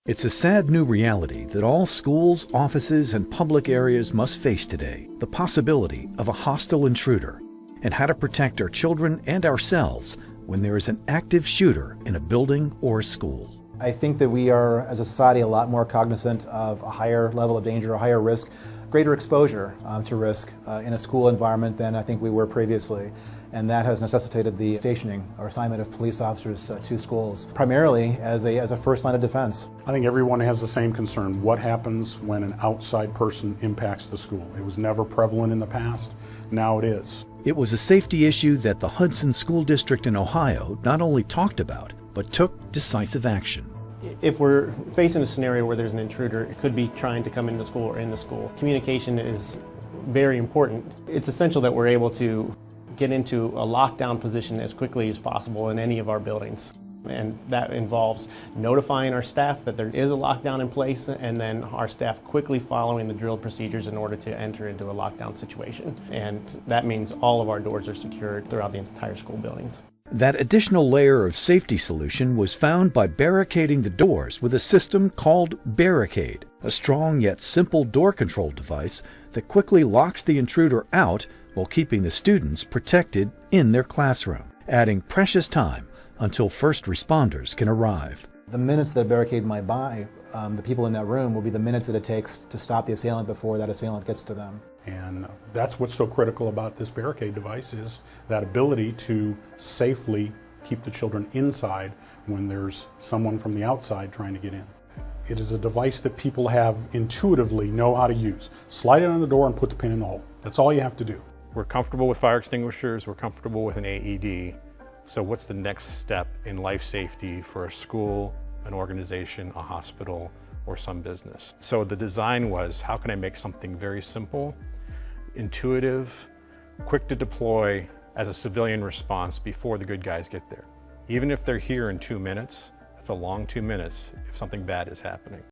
It's a sad new reality that all schools, offices, and public areas must face today, the possibility of a hostile intruder, and how to protect our children and ourselves when there is an active shooter in a building or a school. I think that we are, as a society, a lot more cognizant of a higher level of danger, a higher risk, greater exposure to risk in a school environment than I think we were previously. And that has necessitated the stationing or assignment of police officers to schools, primarily as a first line of defense. I think everyone has the same concern. What happens when an outside person impacts the school? It was never prevalent in the past. Now it is. It was a safety issue that the Hudson School District in Ohio not only talked about, but took decisive action. If we're facing a scenario where there's an intruder, it could be trying to come into the school or in the school. Communication is very important. It's essential that we're able to get into a lockdown position as quickly as possible in any of our buildings. And that involves notifying our staff that there is a lockdown in place, and then our staff quickly following the drilled procedures in order to enter into a lockdown situation. And that means all of our doors are secured throughout the entire school buildings. That additional layer of safety solution was found by barricading the doors with a system called Bearacade, a strong yet simple door control device that quickly locks the intruder out while keeping the students protected in their classroom, adding precious time until first responders can arrive. The minutes that a barricade might buy the people in that room will be the minutes that it takes to stop the assailant before that assailant gets to them. And that's what's so critical about this Bearacade device, is that ability to safely keep the children inside when there's someone from the outside trying to get in. It is a device that people have intuitively know how to use. Slide it on the door and put the pin in the hole. That's all you have to do. We're comfortable with fire extinguishers, we're comfortable with an AED. So what's the next step in life safety for a school, an organization, a hospital, or some business? So the design was, how can I make something very simple, intuitive, quick to deploy as a civilian response before the good guys get there? Even if they're here in 2 minutes, that's a long 2 minutes if something bad is happening.